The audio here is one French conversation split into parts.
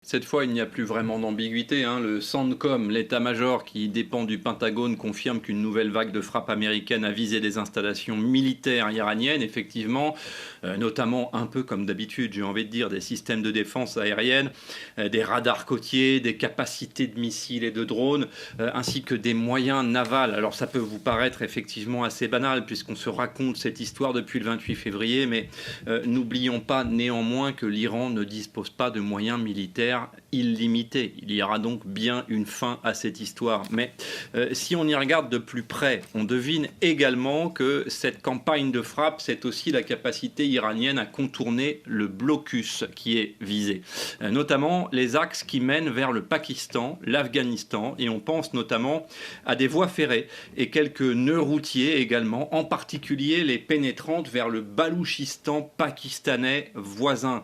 Cette fois, il n'y a plus vraiment d'ambiguïté, hein. Le CENTCOM, l'état-major qui dépend du Pentagone, confirme qu'une nouvelle vague de frappes américaines a visé des installations militaires iraniennes, effectivement, notamment un peu comme d'habitude, j'ai envie de dire, des systèmes de défense aérienne, des radars côtiers, des capacités de missiles et de drones, ainsi que des moyens navals. Alors ça peut vous paraître effectivement assez banal, puisqu'on se raconte cette histoire depuis le 28 février, mais n'oublions pas néanmoins que l'Iran ne dispose pas de moyens militaires illimité. Il y aura donc bien une fin à cette histoire. Mais si on y regarde de plus près, on devine également que cette campagne de frappe, c'est aussi la capacité iranienne à contourner le blocus qui est visé. Notamment les axes qui mènent vers le Pakistan, l'Afghanistan, et on pense notamment à des voies ferrées et quelques nœuds routiers également, en particulier les pénétrantes vers le Balouchistan pakistanais voisin,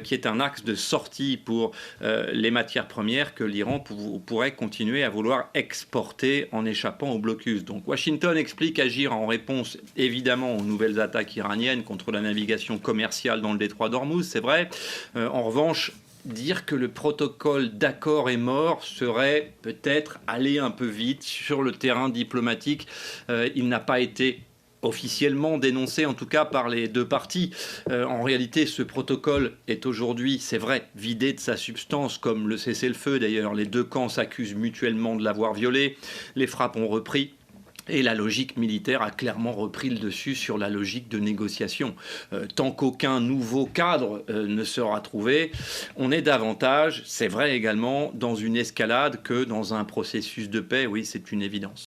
qui est un axe de sortie pour les matières premières que l'Iran pourrait continuer à vouloir exporter en échappant au blocus. Donc Washington explique agir en réponse évidemment aux nouvelles attaques iraniennes contre la navigation commerciale dans le détroit d'Ormuz, c'est vrai. En revanche, dire que le protocole d'accord est mort serait peut-être aller un peu vite sur le terrain diplomatique. Il n'a pas été officiellement dénoncé, en tout cas par les deux parties. En réalité, ce protocole est aujourd'hui, c'est vrai, vidé de sa substance, comme le cessez-le-feu d'ailleurs. Les deux camps s'accusent mutuellement de l'avoir violé. Les frappes ont repris. Et la logique militaire a clairement repris le dessus sur la logique de négociation. Tant qu'aucun nouveau cadre ne sera trouvé, on est davantage, c'est vrai également, dans une escalade que dans un processus de paix. Oui, c'est une évidence.